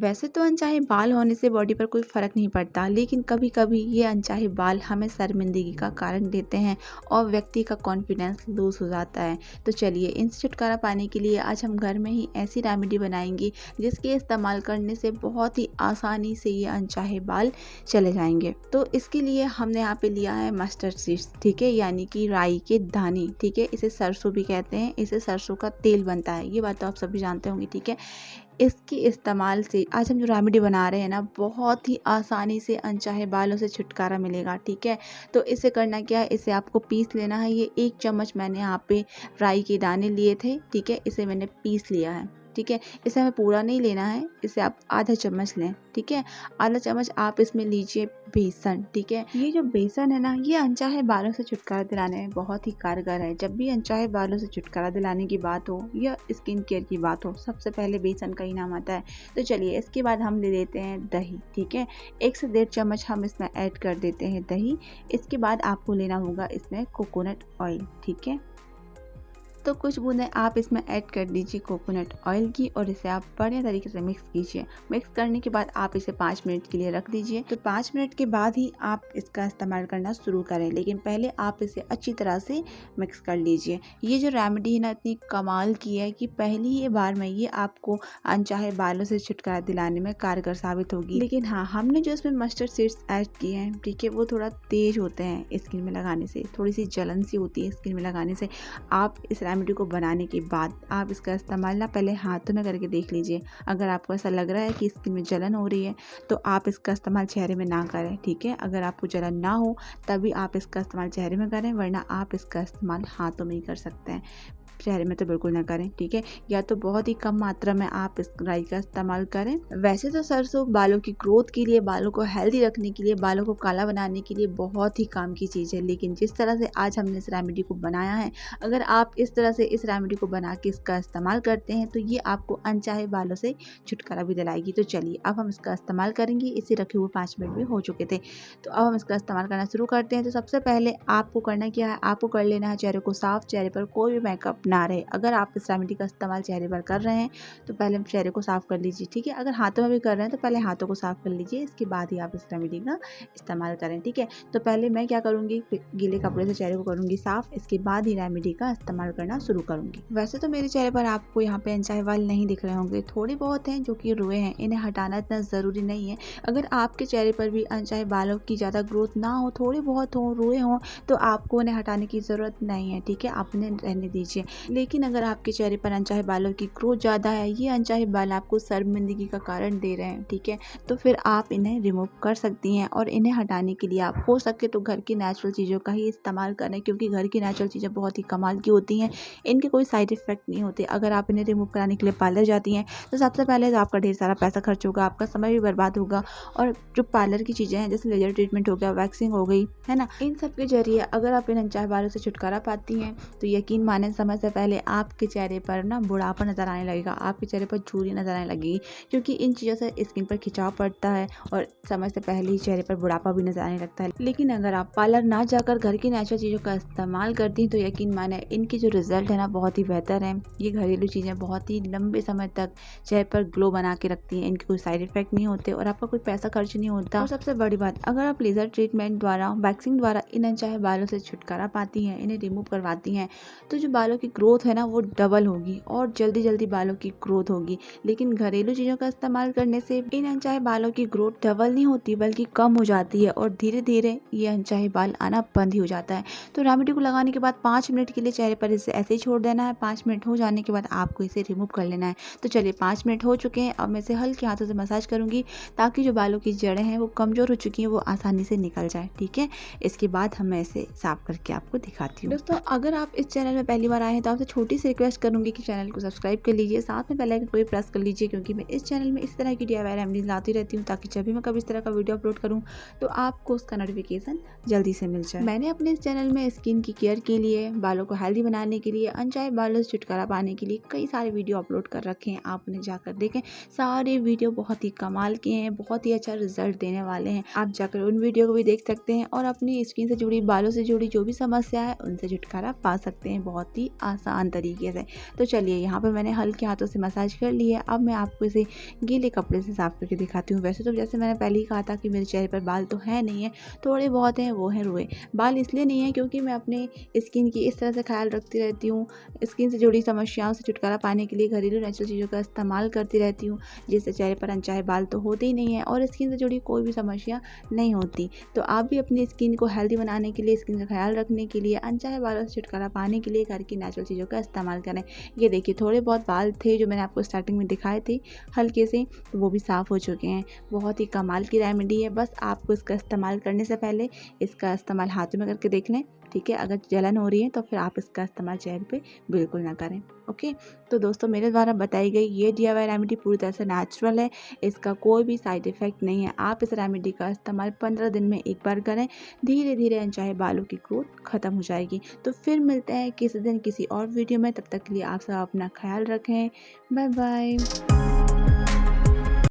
वैसे तो अनचाहे बाल होने से बॉडी पर कोई फ़र्क नहीं पड़ता, लेकिन कभी-कभी ये अनचाहे बाल हमें शर्मिंदगी का कारण देते हैं और व्यक्ति का कॉन्फिडेंस लूज़ हो जाता है। तो चलिए इनसे छुटकारा पाने के लिए आज हम घर में ही ऐसी रेमेडी बनाएंगे जिसके इस्तेमाल करने से बहुत ही आसानी से ये अनचाहे बाल चले जाएंगे। तो इसके लिए हमने यहाँ पे लिया है मस्टर्ड सीड्स, ठीक है, यानी कि राई के दाने, ठीक है, इसे सरसों भी कहते हैं, इसे सरसों का तेल बनता है, ये बात तो आप सभी जानते होंगे, ठीक है। इसके इस्तेमाल से आज हम जो रेमेडी बना रहे हैं ना, बहुत ही आसानी से अनचाहे बालों से छुटकारा मिलेगा, ठीक है। तो इसे करना क्या है, इसे आपको पीस लेना है। ये 1 चम्मच मैंने यहाँ पे राई के दाने लिए थे, ठीक है, इसे मैंने पीस लिया है, ठीक है। इसे हमें पूरा नहीं लेना है, इसे आप आधा चम्मच लें, ठीक है। आधा चम्मच आप इसमें लीजिए बेसन, ठीक है। ये जो बेसन है ना, ये अनचाहे बालों से छुटकारा दिलाने में बहुत ही कारगर है। जब भी अनचाहे बालों से छुटकारा दिलाने की बात हो या स्किन केयर की बात हो, सबसे पहले बेसन का ही नाम आता है। तो चलिए इसके बाद हम ले लेते हैं दही, ठीक है। 1 से 1.5 चम्मच हम इसमें ऐड कर देते हैं दही। इसके बाद आपको लेना होगा इसमें कोकोनट ऑयल, ठीक है। तो कुछ बूंदें आप इसमें ऐड कर दीजिए कोकोनट ऑयल की और इसे आप बढ़िया तरीके से मिक्स कीजिए। मिक्स करने के बाद आप इसे 5 मिनट के लिए रख दीजिए। तो 5 मिनट के बाद ही आप इसका इस्तेमाल करना शुरू करें, लेकिन पहले आप इसे अच्छी तरह से मिक्स कर लीजिए। ये जो रेमेडी है ना, इतनी कमाल की है कि पहली ही बार में ये आपको अनचाहे बालों से छुटकारा दिलाने में कारगर साबित होगी। लेकिन हाँ, हमने जो इसमें मस्टर्ड सीड्स ऐड किए हैं, ठीक है, वो थोड़ा तेज होते हैं स्किन में लगाने से, थोड़ी सी जलन सी होती है स्किन में लगाने से। आप इस रेमेडी को बनाने के बाद आप इसका इस्तेमाल ना पहले हाथों में करके देख लीजिए। अगर आपको ऐसा लग रहा है कि स्किन में जलन हो रही है तो आप इसका इस्तेमाल चेहरे में ना करें, ठीक है। अगर आपको जलन ना हो तभी आप इसका इस्तेमाल चेहरे में करें, वरना आप इसका इस्तेमाल हाथों में ही कर सकते हैं, चेहरे में तो बिल्कुल ना करें, ठीक है। या तो बहुत ही कम मात्रा में आप इस राई का इस्तेमाल करें। वैसे तो सरसों बालों की ग्रोथ के लिए, बालों को हेल्दी रखने के लिए, बालों को काला बनाने के लिए बहुत ही काम की चीज़ है, लेकिन जिस तरह से आज हमने इस रेमेडी को बनाया है, अगर आप इस तरह से इस रेमेडी को बना के इसका इस्तेमाल करते हैं तो ये आपको अनचाहे बालों से छुटकारा भी दिलाएगी। तो चलिए अब हम इसका इस्तेमाल करेंगे। इसे रखे हुए 5 मिनट भी हो चुके थे, तो अब हम इसका इस्तेमाल करना शुरू करते हैं। तो सबसे पहले आपको करना क्या है, आपको कर लेना है चेहरे को साफ, चेहरे पर कोई भी मेकअप ना रहे। अगर आप इस रेमेडी का इस्तेमाल चेहरे पर कर रहे हैं तो पहले चेहरे को साफ कर लीजिए, ठीक है। अगर हाथों में भी कर रहे हैं तो पहले हाथों को साफ कर लीजिए, इसके बाद ही आप इस रेमेडी का इस्तेमाल करें, ठीक है। तो पहले मैं क्या करूँगी, गीले कपड़े से चेहरे को करूँगी साफ, इसके बाद ही रेमेडी का इस्तेमाल करना शुरू करूँगी। वैसे तो मेरे चेहरे पर आपको यहाँ पे अनचाहे बाल नहीं दिख रहे होंगे, थोड़े बहुत हैं जो कि रोए हैं, इन्हें हटाना इतना ज़रूरी नहीं है। अगर आपके चेहरे पर भी अनचाहे बालों की ज़्यादा ग्रोथ ना हो, थोड़े बहुत हो, रोए हों, तो आपको उन्हें हटाने की ज़रूरत नहीं है, ठीक है, आप उन्हें रहने दीजिए। लेकिन अगर आपके चेहरे पर अनचाहे बालों की ग्रोथ ज़्यादा है, ये अनचाहे बाल आपको शर्मिंदगी का कारण दे रहे हैं, ठीक है, तो फिर आप इन्हें रिमूव कर सकती हैं। और इन्हें हटाने के लिए आप हो सके तो घर की नेचुरल चीज़ों का ही इस्तेमाल करें, क्योंकि घर की नेचुरल चीज़ें बहुत ही कमाल की होती हैं, इनके कोई साइड इफ़ेक्ट नहीं होते। अगर आप इन्हें रिमूव कराने के लिए पार्लर जाती हैं तो सबसे पहले तो आपका ढेर सारा पैसा खर्च होगा, आपका समय भी बर्बाद होगा। और जो पार्लर की चीज़ें हैं जैसे लेजर ट्रीटमेंट हो गया, वैक्सिंग हो गई, है ना, इन सब के जरिए अगर आप इन अनचाहे बालों से छुटकारा पाती हैं तो यकीन माने समय से पहले आपके चेहरे पर ना बुढ़ापा नज़र आने लगेगा, आपके चेहरे पर झुर्रियाँ नज़र आने लगेगी, क्योंकि इन चीज़ों से स्किन पर खिंचाव पड़ता है और समय से पहले ही चेहरे पर बुढ़ापा भी नज़र आने लगता है। लेकिन अगर आप पार्लर ना जाकर घर की नेचुरल चीज़ों का इस्तेमाल करती हैं तो यकीन माने इनकी जो रिजल्ट है ना बहुत ही बेहतर है। ये घरेलू चीज़ें बहुत ही लंबे समय तक चेहरे पर ग्लो बना के रखती हैं, इनके कोई साइड इफेक्ट नहीं होते और आपका कोई पैसा खर्च नहीं होता। और सबसे बड़ी बात, अगर आप लेजर ट्रीटमेंट द्वारा, वैक्सिंग द्वारा इन अनचाहे बालों से छुटकारा पाती हैं, इन्हें रिमूव करवाती हैं, तो जो बालों की ग्रोथ है ना वो डबल होगी और जल्दी जल्दी बालों की ग्रोथ होगी। लेकिन घरेलू चीज़ों का इस्तेमाल करने से इन अनचाहे बालों की ग्रोथ डबल नहीं होती बल्कि कम हो जाती है और धीरे धीरे ये अनचाहे बाल आना बंद ही हो जाता है। तो रेमेडी को लगाने के बाद 5 मिनट के लिए चेहरे पर इसे ऐसे ही छोड़ देना है। 5 मिनट हो जाने के बाद आपको इसे रिमूव कर लेना है। तो चलिए 5 मिनट हो चुके हैं, अब मैं इसे हल्के हाथों से मसाज करूंगी ताकि जो बालों की जड़ें हैं वो कमज़ोर हो चुकी हैं वो आसानी से निकल जाए, ठीक है। इसके बाद हम इसे साफ करके आपको दिखाती हूँ। दोस्तों, अगर आप इस चैनल में पहली बार आए हैं तो आपसे छोटी सी रिक्वेस्ट करूंगी कि चैनल को सब्सक्राइब कर लीजिए, साथ में बेल आइकन को भी प्रेस कर लीजिए, क्योंकि मैं इस चैनल में इस तरह की DIY रेमेडीज लाती रहती हूँ ताकि जब भी मैं कभी इस तरह का वीडियो अपलोड करूँ तो आपको उसका नोटिफिकेशन जल्दी से मिल जाए। मैंने अपने इस चैनल में स्किन की केयर के लिए, बालों को हेल्दी बनाने के लिए, अनचाहे बालों से छुटकारा पाने के लिए कई सारे वीडियो अपलोड कर रखे हैं, आप उन्हें जाकर देखें। सारे वीडियो बहुत ही कमाल के हैं, बहुत ही अच्छा रिजल्ट देने वाले हैं। आप जाकर उन वीडियो को भी देख सकते हैं और अपनी स्किन से जुड़ी, बालों से जुड़ी जो भी समस्या है उनसे छुटकारा पा सकते हैं बहुत ही आसान तरीके से। तो चलिए यहाँ पे मैंने हल्के हाथों से मसाज कर ली है। अब मैं आपको इसे गीले कपड़े से साफ़ करके दिखाती हूँ। वैसे तो जैसे मैंने पहले ही कहा था कि मेरे चेहरे पर बाल तो है नहीं है, थोड़े बहुत हैं, वो हैं रुए। बाल इसलिए नहीं है क्योंकि मैं अपने स्किन की इस तरह से ख्याल रखती रहती हूँ। स्किन से जुड़ी समस्याओं से छुटकारा पाने के लिए घरेलू नेचुरल चीज़ों का इस्तेमाल करती रहती हूँ, जिससे चेहरे पर अनचाहे बाल तो होते ही नहीं हैं और स्किन से जुड़ी कोई भी समस्या नहीं होती। तो आप भी अपनी स्किन को हेल्दी बनाने के लिए, स्किन का ख्याल रखने के लिए, अनचाहे बालों से छुटकारा पाने के लिए घर की नेचुरल चीज़ों का इस्तेमाल करें। ये देखिए थोड़े बहुत बाल थे जो मैंने आपको स्टार्टिंग में दिखाए थे हल्के से, तो वो भी साफ़ हो चुके हैं। बहुत ही कमाल की रेमेडी है। बस आपको इसका इस्तेमाल करने से पहले इसका इस्तेमाल हाथों में करके देख लें, ठीक है? अगर जलन हो रही है तो फिर आप इसका इस्तेमाल चेहरे पे बिल्कुल ना करें, ओके? तो दोस्तों मेरे द्वारा बताई गई ये DIY रेमेडी पूरी तरह से नेचुरल है, इसका कोई भी साइड इफ़ेक्ट नहीं है। आप इस रेमेडी का इस्तेमाल 15 दिन में एक बार करें, धीरे-धीरे अनचाहे बालों की ग्रोथ खत्म हो जाएगी। तो फिर मिलते हैं किसी दिन किसी और वीडियो में, तब तक के लिए आप सब अपना ख्याल रखें। Bye bye.